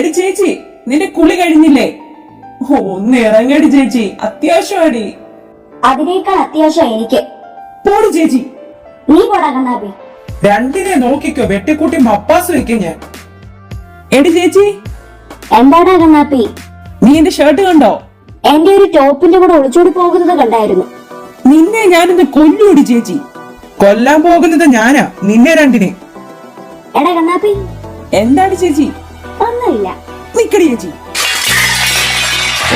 എടി ചേച്ചി, നിന്റെ കുളി കഴിഞ്ഞില്ലേ? ഒന്ന് ഇറങ്ങടി ചേച്ചി, അത്യാവശ്യമാടി. അതിനേക്കാൾ അത്യാവശ്യം എനിക്ക്. പോടി ചേച്ചി. നീ പോടാ കണ്ണാപ്പി. രണ്ടിനെ നോക്കിക്കോ, വെട്ടിക്കൂട്ടി മപ്പാസ് വെക്കും ഞാൻ. എടി ചേച്ചി. എന്താടാ കണ്ണാപ്പി? നീ എന്റെ ഷർട്ട് കണ്ടോ? എന്റെ ഒരു ടോപ്പിന്റെ കൂടെ ഒളിച്ചോടി പോകുന്നത് കണ്ടായിരുന്നു. നിന്നെ ഞാനിന്ന് കൊല്ലൂടി ചേച്ചി. കൊല്ലാൻ പോകുന്നത് ഞാനാ, നിന്നെ രണ്ടിനെ. എടാ കണ്ണാപ്പി. എന്താണ് ചേച്ചി? ഒന്നുമില്ല. നിക്കടി ചേച്ചി.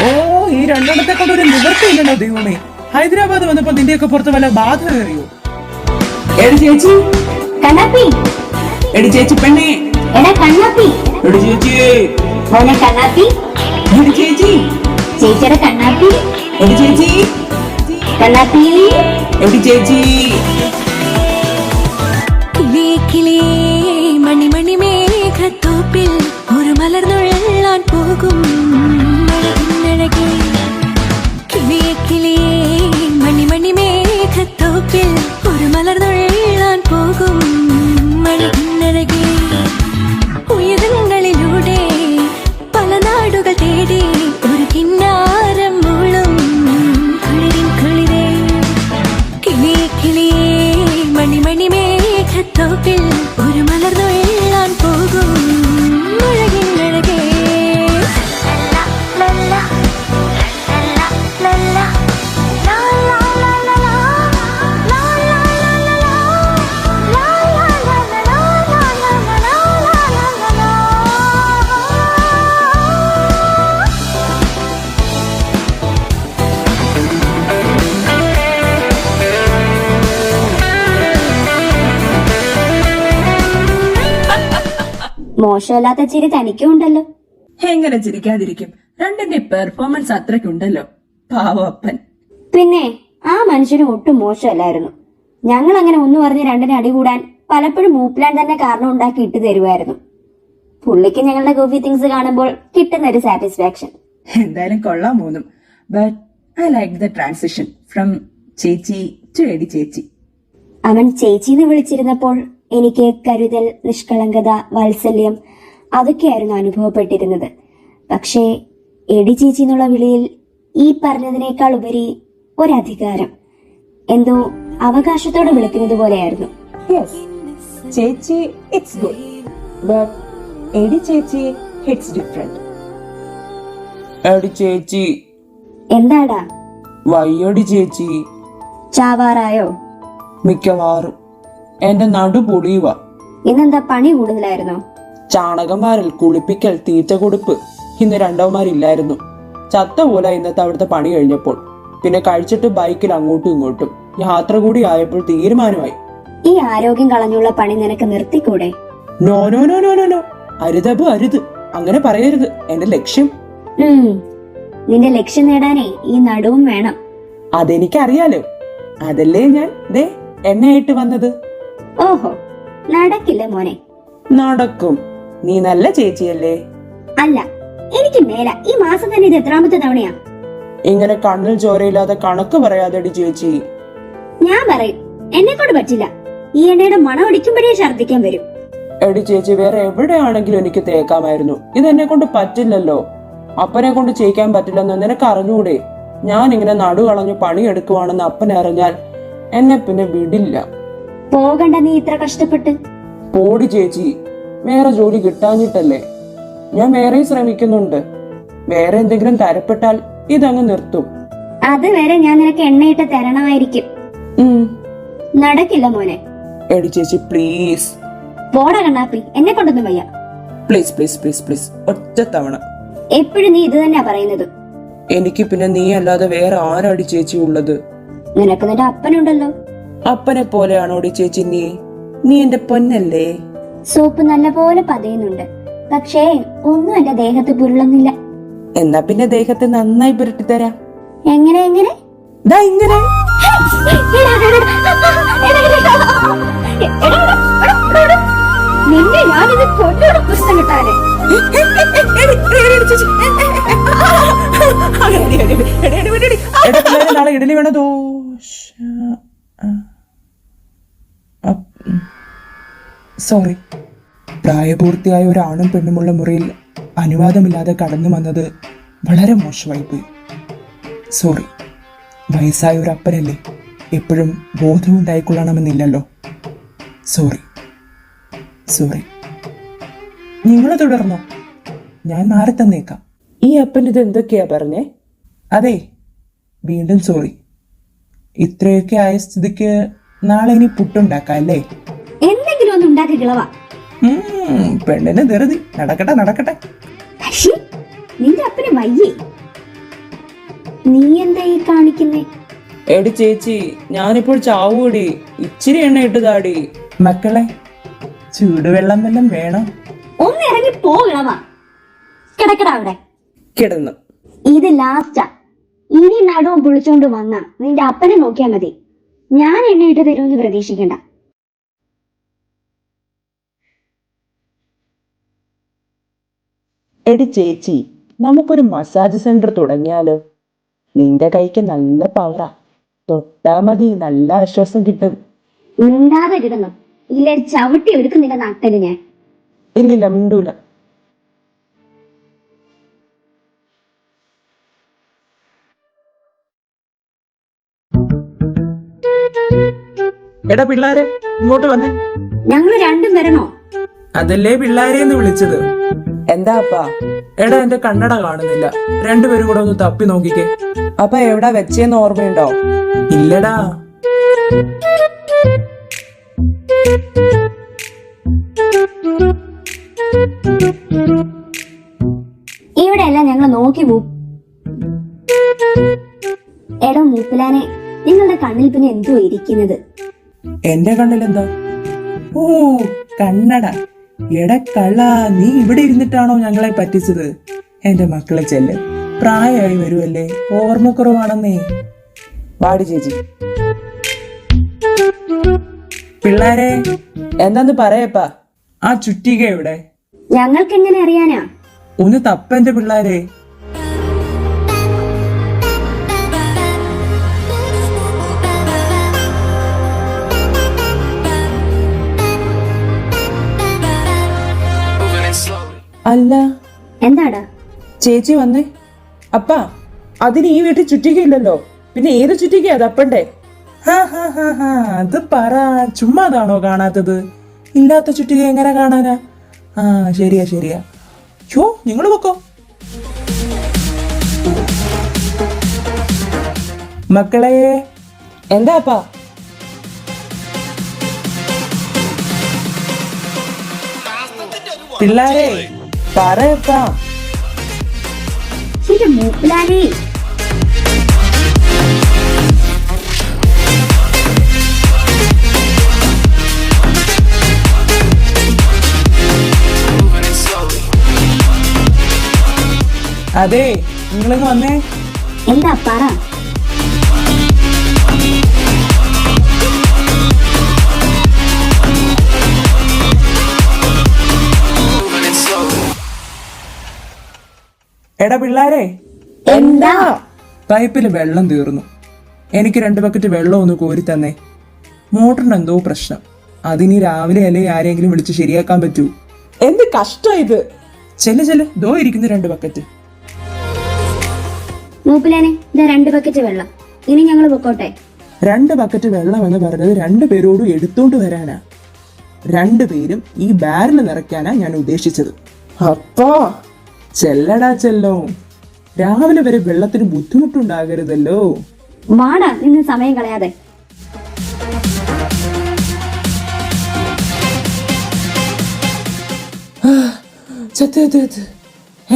ഓ, ഈ രണ്ടെണ്ണത്തെ കൊണ്ട് ഒരു നിവർത്തിയില്ലല്ലോ ദൈവമേ. ഹൈദരാബാദ് വന്നപ്പോ നിന്റെയൊക്കെ പുറത്ത് വല്ല ബാധ കയറിയോ? എടി ചേച്ചി. കണ്ണാപ്പി. എടി ചേച്ചി പെണ്ണേ. എടാ കണ്ണാപ്പി. എടി ചേച്ചി. മോനെ കണ്ണാപ്പി. എടി ചേച്ചി. ചേച്ചിയുടെ കണ്ണാപ്പി. എടി ചേച്ചി. കണ്ണാപ്പി. എടി ചേച്ചി. മണിമണി മേഘത്തോപ്പിൽ ഒരു മലർന്നുഴലാൻ പോകും അഴകിനഴകേ. കിളിയെ കിളിയേ മണിമണി മേഘത്തോപ്പിൽ ഒരു മലർന്നുഴലാൻ പോകും അഴകിനഴകേ. ഉയരങ്ങളിലൂടെ പല നാടുകൾ തേടി ഒരു കിന്നാരം മൂളും കുളിരിൻ കുളിരേ. കിളിയെ കിളിയേ മണിമണി മേഘത്തോപ്പിൽ ഒരു മലർന്നുഴലാൻ പോകും അഴകിനഴകേ. മോശമല്ലാത്ത ചിരി തനിക്കും ഉണ്ടല്ലോ. എങ്ങനെ ചിരിക്കാതിരിക്കും? രണ്ടിന്റെ പെർഫോമൻസ് അത്രയ്ക്കുണ്ടല്ലോ. പാവപ്പൻ. പിന്നെ ആ മനുഷ്യനും ഒട്ടും മോശമല്ലായിരുന്നു. ഞങ്ങൾ അങ്ങനെ ഒന്ന് പറഞ്ഞ് രണ്ടിനെ അടികൂടാൻ പലപ്പോഴും മൂപ്ലാൻ തന്നെ കാരണം ഉണ്ടാക്കി ഇട്ട് തരുമായിരുന്നു. പുള്ളിക്ക് ഞങ്ങളുടെ ഗോഫി തിങ്സ് കാണുമ്പോൾ കിട്ടുന്ന ഒരു സാറ്റിസ്ഫാക്ഷൻ. എന്തായാലും കൊള്ളാൻ പോന്നും. But I like the transition from chechi to എടി ചേച്ചി. അവൻ ചേച്ചിന്ന് വിളിച്ചിരുന്നപ്പോൾ എനിക്ക് കരുതൽ, നിഷ്കളങ്കത, വാത്സല്യം അതൊക്കെയായിരുന്നു അനുഭവപ്പെട്ടിരുന്നത്. പക്ഷേ എടി ചേച്ചി എന്നുള്ള വിളിയിൽ ഈ പറഞ്ഞതിനേക്കാൾ ഉപരി ഒരധികാരം, എന്തോ അവകാശത്തോടെ വിളിക്കുന്നത് പോലെയായിരുന്നു. ചേച്ചി ഇറ്റ്സ് ഗുഡ്, ബട്ട് എടി ചേച്ചി ഇറ്റ്സ് ഡിഫറെന്റ്. എടി ചേച്ചി. എന്താടാ? വയ്യടി ചേച്ചി. ചാവാറായോ? മിക്കവാറും. എന്റെ നടു പൊളിയുക. ഇന്നെന്താ പണി കൂടുതലായിരുന്നോ? ചാണകം വാരൽ, കുളിപ്പിക്കൽ, തീറ്റ കൊടുപ്പ്. ഇന്ന് രണ്ടവന്മാരില്ലായിരുന്നു. ചത്ത പോലെ ഇന്നത്തെ അവിടുത്തെ പണി കഴിഞ്ഞപ്പോൾ. പിന്നെ കഴിച്ചിട്ട് ബൈക്കിൽ അങ്ങോട്ടും ഇങ്ങോട്ടും യാത്ര കൂടി ആയപ്പോൾ തീരുമാനമായി. ഈ ആരോഗ്യം കളഞ്ഞുള്ള പണി നിനക്ക് നിർത്തിക്കൂടെ? No no no no no no, അരുതബ് അരുത്, അങ്ങനെ പറയരുത്. എന്റെ ലക്ഷ്യം. നിന്റെ ലക്ഷ്യം നേടാനേ ഈ നടുവും വേണം. അതെനിക്കറിയാലോ. അതല്ലേ ഞാൻ ദേ എണ്ണയായിട്ട് വന്നത്. ഓഹോ, നടക്കില്ല മോനെ. നടക്കും. നീ നല്ല ചേച്ചിയല്ലേ? അല്ല, എനിക്ക് മേല. ഈ മാസം തന്നെ ഇത് എത്രാമത്തെ തവണയാ? ഇങ്ങനെ കണ്ണിൽ ചോരയില്ലാതെ കണക്ക് പറയാതെടി ചേച്ചി. ഞാൻ പറയും, എന്നെ കൊണ്ട് പറ്റില്ല. ഈ എണ്ണയുടെ മണം അടിക്കുമ്പോഴേ ഛർദ്ദിക്കാൻ വരും. എടി ചേച്ചി, വേറെ എവിടെയാണെങ്കിലും എനിക്ക് തേക്കാമായിരുന്നു. ഇതെന്നെ കൊണ്ട് പറ്റില്ലല്ലോ. അപ്പനെ കൊണ്ട് ചെയ്യിക്കാൻ പറ്റില്ലെന്ന് നിനക്ക് അറിഞ്ഞൂടെ? ഞാൻ ഇങ്ങനെ നടു കളഞ്ഞു പണിയെടുക്കുവാണെന്ന് അപ്പനെ അറിഞ്ഞാൽ എന്നെ പിന്നെ വിടില്ല. പോകണ്ട നീ ഇത്ര കഷ്ടപ്പെട്ട്. പോടി ചേച്ചി, വേറെ ജോലി കിട്ടാഞ്ഞിട്ടല്ലേ. ഞാൻ വേറെ ശ്രമിക്കുന്നുണ്ട്. വേറെ എന്തെങ്കിലും തരപ്പെട്ടാൽ ഇതങ്ങ് നിർത്തും. അതുവരെ ഞാൻ നിനക്ക് എണ്ണയിട്ട് തരണമായിരിക്കും. നടക്കില്ല മോനെ. എടി ചേച്ചി പ്ലീസ്. പോടാ കണ്ണാപ്പി, എന്നെ കൊണ്ടൊന്നും വയ്യ. പ്ലീസ് പ്ലീസ് പ്ലീസ് പ്ലീസ്, ഒറ്റ തവണ. എപ്പോഴും നീ ഇത് തന്നെയാ പറയുന്നത്. എനിക്ക് പിന്നെ നീ അല്ലാതെ വേറെ ആരാടി ചേച്ചി ഉള്ളത്? നിനക്ക് നിന്റെ അപ്പനുണ്ടല്ലോ. അപ്പനെ പോലെയാണോടി ചേച്ചി നീ? നീ എന്റെ പൊന്നല്ലേ? സോപ്പ് നല്ല പോലെ പതയുന്നുണ്ട്, പക്ഷേ ഒന്നും എന്റെ ദേഹത്ത് പുരുളുന്നില്ല. എന്നാ പിന്നെ ദേഹത്തെ നന്നായി പുരട്ടി തരാം. എങ്ങനെ എങ്ങനെ? ദാ ഇങ്ങനെ. നിന്നെ ഞാനിത് കൊണ്ടോടെ പുസ്തകം കിട്ടാനെ. നാളെ ഇഡലി വേണ ദോശ. സോറി. പ്രായപൂർത്തിയായ ഒരാണും പെണ്ണുമുള്ള മുറിയിൽ അനുവാദമില്ലാതെ കടന്നു വന്നത് വളരെ മോശമായി പോയി. സോറി. വയസ്സായ ഒരു അപ്പനല്ലേ, എപ്പോഴും ബോധമുണ്ടായിക്കൊള്ളണമെന്നില്ലല്ലോ. സോറി. നിങ്ങൾ തുടർന്നോ, ഞാൻ മാറി തന്നേക്കാം. ഈ അപ്പൻ ഇത് എന്തൊക്കെയാ പറഞ്ഞേ? അതെ, വീണ്ടും സോറി. ഇത്രയൊക്കെ ആയ സ്ഥിതിക്ക് നാളെ ഇനി പുട്ടുണ്ടാക്കാം അല്ലേ? എന്തെങ്കിലും ഒന്ന് ഉണ്ടാക്കി കിളവാ. പെണ്ണിന് ധൃതി. നടക്കട്ടെ. നിന്റെ അപ്പന് വയ്യേ. നീ എന്താ ഈ കാണിക്കുന്നേ? എടി ചേച്ചി, ഞാനിപ്പോൾ ചാവൂടി. ഇച്ചിരി എണ്ണ ഇട്ടതാടി. മക്കളെ, ചൂടുവെള്ളം വല്ലതും വേണം? ഒന്ന് ഇറങ്ങി പോകളവാ. കിടക്കടാ അവിടെ. കിടന്നു. ഇത് ലാസ്റ്റാ. ഇനി നടുവും പൊളിച്ചോണ്ട് വന്ന നിന്റെ അപ്പനെ നോക്കിയാ മതി. ഞാൻ എണ്ണയിട്ട് തരുമെന്ന് പ്രതീക്ഷിക്കണ്ട. എടി ചേച്ചി, നമുക്കൊരു മസാജ് സെന്റർ തുടങ്ങിയാലോ? നിന്റെ കൈക്ക് നല്ല പവറാ. തൊട്ടാ മതി, നല്ല ആശ്വാസം കിട്ടും. മിണ്ടാതെ കിടന്നു. ഇല്ല ചവിട്ടി എടുക്കുന്നില്ല നാട്ടല് ഞാൻ. ഇല്ലില്ല, മിണ്ടൂല. എടാ പിള്ളാരെ, ഇങ്ങോട്ട് വന്നേ. ഞങ്ങള് രണ്ടും വരണോ? അതല്ലേ പിള്ളാരെന്ന് വിളിച്ചത്. എന്താ അപ്പാ? എടാ, എന്റെ കണ്ണട കാണുന്നില്ല. രണ്ടുപേരും കൂടെ ഒന്ന് തപ്പി നോക്കിക്കേ. അപ്പൊ എവിടാ വെച്ചേന്ന് ഓർമ്മയുണ്ടോ? ഇല്ലടാ. ഇവിടെയല്ല ഞങ്ങൾ നോക്കി എടോ മൂപ്പിലാനെ, നിങ്ങളുടെ കണ്ണിൽ പിന്നെ എന്തോ ഇരിക്കുന്നത്? എന്റെ കണ്ണിൽ എന്താ? ഓ, കണ്ണട. എടക്കള്ള, നീ ഇവിടെ ഇരുന്നിട്ടാണോ ഞങ്ങളെ പറ്റിച്ചത്? എന്റെ മക്കളെ ചെല്ല്, പ്രായമായി വരുമല്ലേ, ഓർമ്മക്കുറവാണെന്നേ. വാടി ചേച്ചി. പിള്ളാരെ, എന്താന്ന് പറയപ്പാ? ആ ചുറ്റിക എവിടെ? ഞങ്ങൾക്ക് എങ്ങനെ അറിയാനാ? ഒന്ന് തപ്പന്റെ പിള്ളാരെ. അല്ല, എന്താടാ? ചേച്ചി വന്നേ. അപ്പാ, അതിന് ഈ വീട്ടിൽ ചുറ്റികയില്ലല്ലോ, പിന്നെ ഏത് ചുറ്റികയാ തപ്പണ്ടേ? അത് പറ, ചുമ്മാതാണോ കാണാത്തത്? ഇല്ലാത്ത ചുറ്റിക എങ്ങനെ കാണാനാ? ആ, ശരിയാ. യോ, നിങ്ങൾ പൊക്കോ. മക്കളെ, എന്താ അപ്പാ? പിള്ളാരെ, പറയപ്പാ. മൂപ്പിലാനെ, അതെ, നിങ്ങളിങ്ങ് വന്നേ. എന്താ പറ? എടാ പിള്ളാരെ, എന്താ? പൈപ്പിൽ വെള്ളം തീർന്നു. എനിക്ക് 2 ബക്കറ്റ് വെള്ളം ഒന്ന് കോരി തന്നെ. മോട്ടറിന് എന്തോ പ്രശ്നം. അതിനി രാവിലെ അല്ലേ ആരെങ്കിലും വിളിച്ച് ശരിയാക്കാൻ പറ്റൂ. എന്ത് കഷ്ടം ഇത്. ചെല്ല്, ദോ ഇരിക്കുന്നു 2 ബക്കറ്റ്. മൂപ്പിലാനെ, ഇതാ 2 ബക്കറ്റ് വെള്ളം. ഇനി ഞങ്ങൾ പൊക്കോട്ടെ. 2 ബക്കറ്റ് വെള്ളം എന്ന് പറഞ്ഞത് 2 പേരോടും എടുത്തോണ്ട് വരാനാ. 2 പേരും ഈ ബാരൽ നിറയ്ക്കാനാ ഞാൻ ഉദ്ദേശിച്ചത്. അപ്പോ ചെല്ലടാ ചെല്ലോ, രാവിലെ വരെ വെള്ളത്തിന് ബുദ്ധിമുട്ടുണ്ടാകരുതല്ലോ. വാടാ, നിന്ന് സമയം കളയാതെ.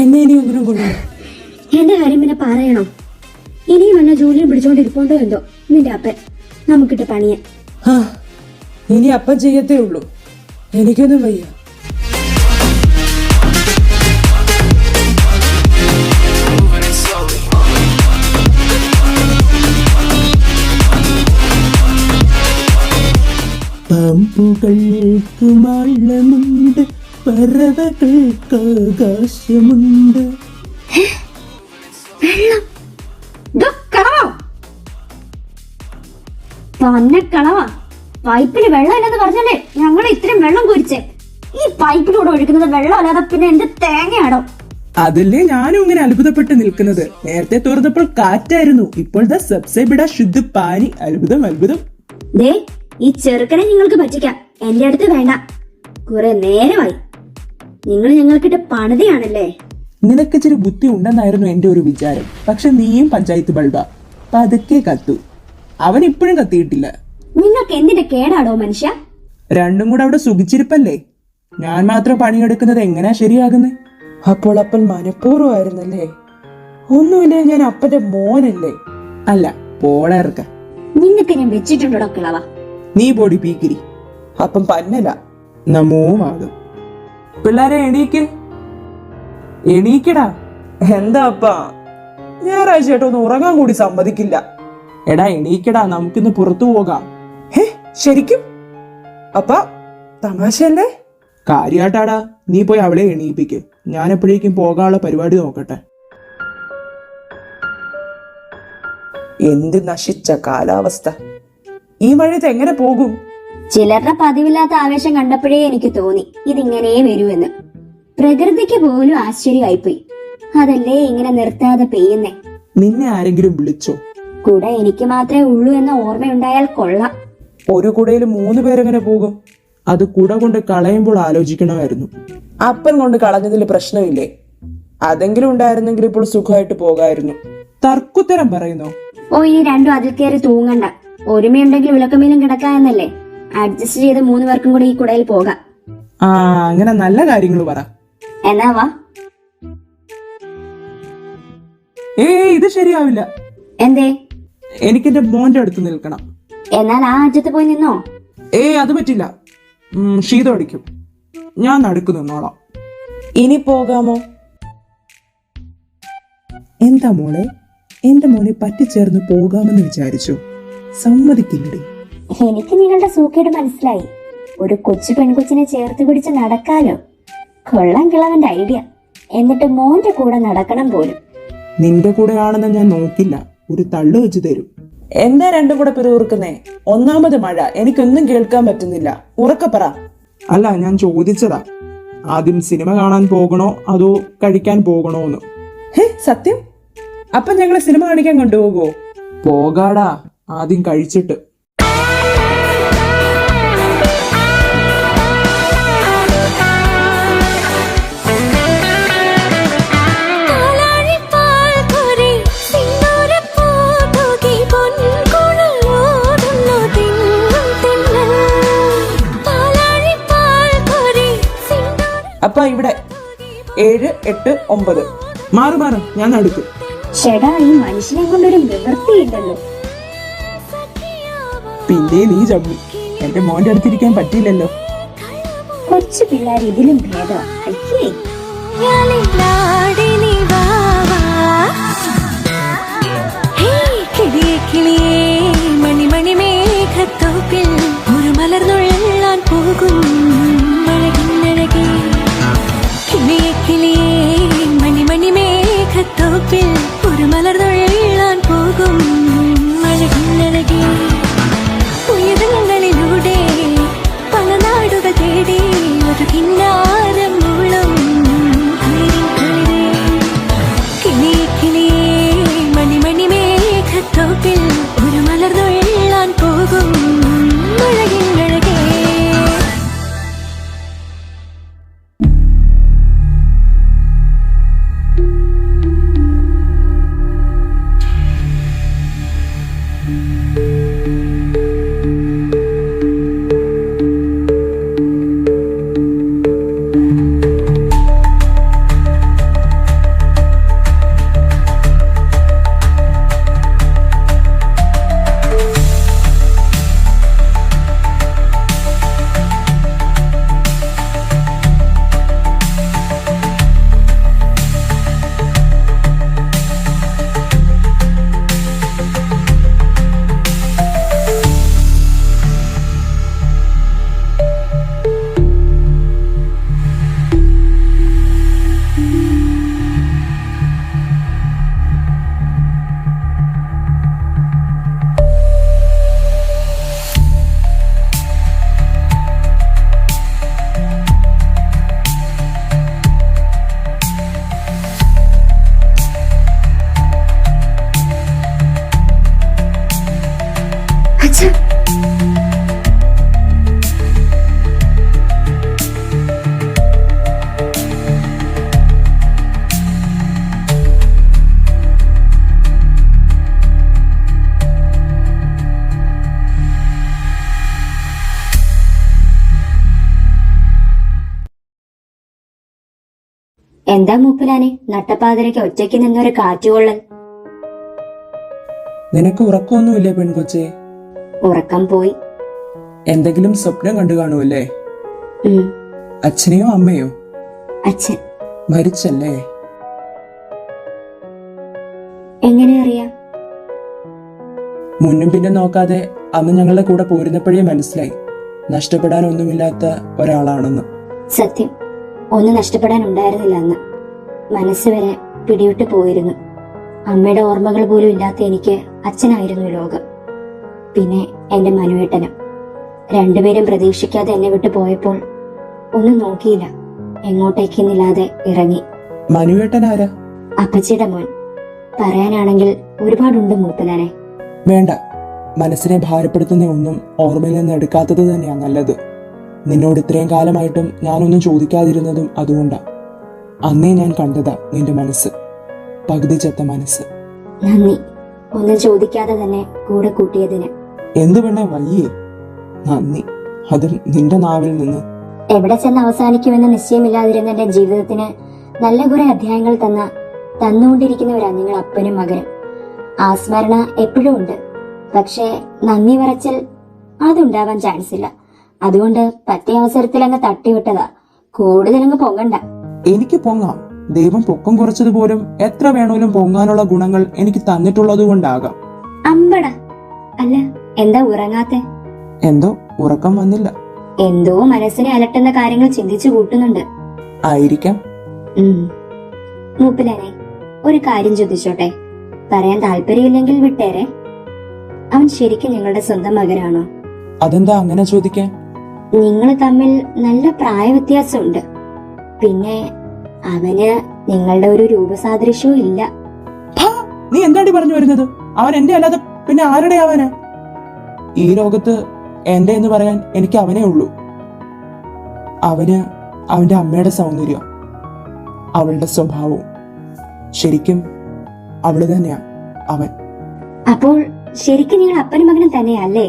എന്നെ ഇനി ഒന്നിനും കൊള്ളു. എന്റെ കാര്യം പിന്നെ പറയണോ? ഇനിയും എന്നെ ജോലിയും പിടിച്ചോണ്ടിരിപ്പുണ്ടോ എന്തോ നിന്റെ അപ്പൻ. നമുക്കിട്ട് പണിയെ. ഇനി അപ്പം ചെയ്യത്തേ ഉള്ളൂ. എനിക്കൊന്നും വയ്യ. പാമ്പുകൾക്ക് മാളമുണ്ട്, പറവകൾക്ക് ആകാശമുണ്ട്. തന്നെ കളവാ. പൈപ്പില് വെള്ളം ഇല്ലെന്ന് പറഞ്ഞല്ലേ ഞങ്ങൾ ഇത്രയും വെള്ളം കുരിച്ചേ. ഈ പൈപ്പിലൂടെ ഒഴുകുന്നത് വെള്ളമല്ലാതെ പിന്നെ എന്ത് തേങ്ങയാണോ? അതല്ലേ ഞാനും ഇങ്ങനെ അത്ഭുതപ്പെട്ട് നിൽക്കുന്നത്. നേരത്തെ തുറന്നപ്പോൾ കാറ്റായിരുന്നു, ഇപ്പോഴത്തെ സബ്സൈബിട ശുദ്ധ പാനി. അത്ഭുതം അത്ഭുതം. ദേ, ഈ ചെറുക്കനെ നിങ്ങൾക്ക് പറ്റിക്കാം, എന്റെ അടുത്ത് വേണ്ട. കുറെ നേരമായി നിങ്ങൾ ഞങ്ങൾക്കിട്ട് പണിതയാണല്ലേ. നിനക്ക് ഇച്ചിരി ബുദ്ധി ഉണ്ടെന്നായിരുന്നു എന്റെ ഒരു വിചാരം. പക്ഷെ നീയും പഞ്ചായത്ത് ബൾബ, പതുക്കെ കത്തു. അവൻ ഇപ്പോഴും കത്തിയിട്ടില്ല. നിങ്ങൾക്ക് എന്തിന്റെ കേടാടോ മനുഷ്യ? രണ്ടും കൂടെ അവിടെ സുഖിച്ചിരിപ്പല്ലേ. ഞാൻ മാത്രം പണിയെടുക്കുന്നത് എങ്ങനെയാ ശരിയാകുന്നത്? അപ്പോൾ അപ്പൻ മനഃപൂർവ്വമായിരുന്നല്ലേ? ഒന്നുമില്ലേ, ഞാൻ അപ്പന്റെ മോനല്ലേ. അല്ല, പോളേർക്ക. നിങ്ങൾക്ക് ഞാൻ വെച്ചിട്ടുണ്ടോ കിളവ? നീ ബോഡി പീക്കിരി. അപ്പം പന്നല നമോവാകും. പിള്ളേരെ എണീക്ക്, എണീക്കടാ. എന്താ അപ്പാ, ഞായറാഴ്ച ഒന്ന് ഉറങ്ങാൻ കൂടി സമ്മതിക്കില്ല. എടാ എണീക്കടാ, നമുക്കിന്ന് പുറത്തു പോകാം. ഹേ, ശരിക്കും? അപ്പ തമാശയല്ലേ? കാര്യാട്ടാടാ, നീ പോയി അവളെ എണീപ്പിക്ക്. ഞാൻ എപ്പോഴേക്കും പോകാനുള്ള പരിപാടി നോക്കട്ടെ. എന്ത് നശിച്ച കാലാവസ്ഥ! ഈ മഴയത്ത് എങ്ങനെ പോകും? ചിലരുടെ പതിവില്ലാത്ത ആവേശം കണ്ടപ്പോഴേ എനിക്ക് തോന്നി ഇതിങ്ങനെ വരുമെന്ന്. പ്രകൃതിക്ക് പോലും ആശ്ചര്യമായിപ്പോയി. അതല്ലേ ഇങ്ങനെ നിർത്താതെ പെയ്യുന്നേ. നിന്നെ ആരെങ്കിലും വിളിച്ചോ? കൂടെ എനിക്ക് മാത്രമേ ഉള്ളൂ എന്ന ഓർമ്മയുണ്ടായാൽ കൊള്ളാം. ഒരു കുടയിൽ 3 പേരെങ്ങനെ പോകും? അത് കുട കൊണ്ട് കളയുമ്പോൾ ആലോചിക്കണമായിരുന്നു. അപ്പൻ കൊണ്ട് കളഞ്ഞതിൽ പ്രശ്നമില്ലേ? അതെങ്കിലും ഉണ്ടായിരുന്നെങ്കിൽ ഇപ്പോൾ സുഖമായിട്ട് പോകായിരുന്നു. തർക്കുത്തരം പറയുന്നോ? ഓ, ഈ രണ്ടും അതിൽ കയറി തൂങ്ങണ്ട. ഒരുമയുണ്ടെങ്കിൽ വിളക്കമേലും കിടക്കാന്നല്ലേ. അഡ്ജസ്റ്റ് ചെയ്ത് 3 പേർക്കും കൂടി ഈ കുടയിൽ പോകാം. ആ, അങ്ങനെ നല്ല കാര്യങ്ങൾ പറ. എന്നാ വാ. ഇത് ശരിയാവില്ല. എന്തേ? എനിക്കെന്റെ മോന്റെ അടുത്ത് നിൽക്കണം. എന്നാൽ ആ അറ്റത്ത് പോയി നിന്നോ. അത് പറ്റില്ല, ശീതം അടിക്കും. ഞാൻ നടുക്ക് നിന്നോളാം. ഇനി പോകാമോ? എന്താ മോളെ, എന്റെ മോനെ പറ്റിച്ചേർന്ന് പോകാമെന്ന് വിചാരിച്ചു. സമ്മതിക്കില്ലേ? എനിക്ക് നിങ്ങളുടെ സൂക്കേട് മനസ്സിലായി. ഒരു കൊച്ചു പെൺകൊച്ചിനെ ചേർത്ത് പിടിച്ച് നടക്കാലോ. കൊള്ളാം കിളവന്റെ ഐഡിയ. എന്നിട്ട് മോന്റെ കൂടെ നടക്കണം പോലും. നിന്റെ കൂടെ ആണെന്ന് ഞാൻ നോക്കില്ല, ഒരു തള്ളു വെച്ച് തരും. എന്താ രണ്ടും കൂടെ പിറുപിറുക്കുന്നേ? ഒന്നാമത് മഴ, എനിക്കൊന്നും കേൾക്കാൻ പറ്റുന്നില്ല. ഉറക്കെ പറ. അല്ല, ഞാൻ ചോദിച്ചതാ, ആദ്യം സിനിമ കാണാൻ പോകണോ അതോ കഴിക്കാൻ പോകണോ എന്ന്. സത്യം? അപ്പൊ ഞങ്ങളെ സിനിമ കാണിക്കാൻ കൊണ്ടുപോകുമോ? പോകാടാ, ആദ്യം കഴിച്ചിട്ട്. അപ്പൊ ഇവിടെ 7, 8, 9. മാറി മാറും, ഞാൻ നടക്കും. ചേടാ, ഈ മനുഷ്യനെ കൊണ്ടൊരു നിവൃത്തിയില്ലല്ലോ. പിന്നെ നീ ചമ്മി. എന്റെ മോന്റെ അടുത്തിരിക്കാൻ പറ്റിയില്ലല്ലോ. കൊച്ചു പിള്ളേർ ഇതിലും ഭേദം. അയ്യേ, മണിമണി മേഘത്തോപ്പിൽ ഒരു മലർന്നുള്ളാൻ പോകും മഴകിന്നഴകേ. കിളിയെ കിളിയേ, മണിമണി മേഘത്തോപ്പിൽ ഒരു മലർന്നുള്ളാൻ പോകും മഴകിന്നഴകേ. ഉയരങ്ങളിലൂടെ പല നാടുകൾ തേടി ഒരു കിന്നാരം മുള്ളും കുളിരിൻ കുളിരേ. എന്താ മൂപ്പിലാനെ നട്ടപ്പാതിരയ്ക്ക് ഒറ്റയ്ക്ക് നിന്നൊരു കാറ്റുകൊള്ളൽ? നിനക്ക് ഉറക്കമൊന്നുമില്ലേ പെൺകൊച്ചേ? ഉറക്കം പോയി. എന്തെങ്കിലും സ്വപ്നം കണ്ടു കാണുമല്ലേ? ഉം, അച്ഛനെയോ അമ്മയോ? അച്ഛൻ. മരിച്ചല്ലേ? എങ്ങനെ അറിയാം? മുന്നും പിന്നും നോക്കാതെ അന്ന് ഞങ്ങളുടെ കൂടെ പോരുന്നപ്പോഴേ മനസ്സിലായി നഷ്ടപ്പെടാനൊന്നുമില്ലാത്ത ഒരാളാണെന്ന്. സത്യം, ഒന്നും നഷ്ടപ്പെടാൻ ഉണ്ടായിരുന്നില്ല അന്ന്. മനസ്സ് വരെ പിടിവിട്ട് പോയിരുന്നു. അമ്മയുടെ ഓർമ്മകൾ പോലും ഇല്ലാത്ത എനിക്ക് അച്ഛനായിരുന്നു ലോകം. പിന്നെ എന്റെ മനുവേട്ടനും. രണ്ടുപേരും പ്രതീക്ഷിക്കാതെ എന്നെ വിട്ടു പോയപ്പോൾ ഒന്നും നോക്കിയില്ല, എങ്ങോട്ടേക്കെന്നില്ലാതെ ഇറങ്ങി. മനുവേട്ടൻ ആരാ? അപ്പച്ചിയുടെ മോൻ. പറയാനാണെങ്കിൽ ഒരുപാടുണ്ട് മൂപ്പലാനെ. വേണ്ട, മനസ്സിനെ ഭാരപ്പെടുത്തുന്ന ഒന്നും ഓർമ്മയിൽ നിന്ന് എടുക്കാത്തത് തന്നെയാണ് നല്ലത്. നിന്നോട് ഇത്രയും കാലമായിട്ടും ഞാനൊന്നും ചോദിക്കാതിരുന്നതും അതുകൊണ്ടാ. അന്നേ ഞാൻ കണ്ടതാ നിന്റെ മനസ്സ്, പകുതി ചെത്ത മനസ്സ്. നന്ദി, ഒന്നും ചോദിക്കാതെ തന്നെ കൂടെ കൂട്ടിയതിന്. എന്ത് വേണേ വയ്യേ നന്ദി, അതും നിന്റെ നാവിൽ നിന്ന്. എവിടെ ചെന്ന് അവസാനിക്കുമെന്ന് നിശ്ചയമില്ലാതിരുന്ന എന്റെ ജീവിതത്തിന് നല്ല കുറെ അധ്യായങ്ങൾ തന്നുകൊണ്ടിരിക്കുന്നവരാ നിങ്ങൾ അപ്പനും മകനും. ആ സ്മരണ എപ്പോഴും ഉണ്ട്. പക്ഷേ നന്ദി പറച്ചിൽ അതുണ്ടാവാൻ ചാൻസ് ഇല്ല. അതുകൊണ്ട് പറ്റിയ അവസരത്തിൽ അങ്ങ് തട്ടിവിട്ടതാ. കൂടുതലങ്ങ് പൊങ്ങണ്ട. എനിക്ക് പൊങ്ങാം. ദൈവം പൊക്കം കുറച്ചതുപോലും എത്ര വേണേലും പൊങ്ങാനുള്ള ഗുണങ്ങൾ എനിക്ക് തന്നിട്ടുള്ളത് കൊണ്ടാകാം. അമ്പട. അല്ല, എന്താ ഉറങ്ങാത്തെ? എന്തോ ഉറക്കം വന്നില്ല. എന്തോ മനസ്സിനെ അലട്ടുന്ന കാര്യങ്ങൾ ചിന്തിച്ചു കൂട്ടുന്നുണ്ട്. ആയിരിക്കാം. മൂപ്പിലാനെ, ഒരു കാര്യം ചോദിച്ചോട്ടെ? പറയാൻ താല്പര്യമില്ലെങ്കിൽ വിട്ടേരെ. അവൻ ശരിക്കും നിങ്ങളുടെ സ്വന്തം മകനാണോ? അതെന്താ അങ്ങനെ ചോദിക്കാൻ? നിങ്ങൾ തമ്മിൽ നല്ല പ്രായ വ്യത്യാസമുണ്ട്. പിന്നെ അവന് നിങ്ങളുടെ ഒരു രൂപസാദൃശ്യവും ഇല്ല. നീ എന്താടി പറഞ്ഞു വരുന്നത്? അവൻ എന്റെ അല്ലാതെ പിന്നെ ആരുടെ അവന്? ഈ ലോകത്ത് എന്റെ എന്ന് പറയാൻ എനിക്ക് അവനേ ഉള്ളൂ. അവന് അവന്റെ അമ്മയുടെ സൗന്ദര്യം, അവളുടെ സ്വഭാവവും, ശരിക്കും അവള് തന്നെയാ അവൻ. അപ്പോൾ ശരിക്കും നിങ്ങൾ അപ്പനും മകനും തന്നെയല്ലേ?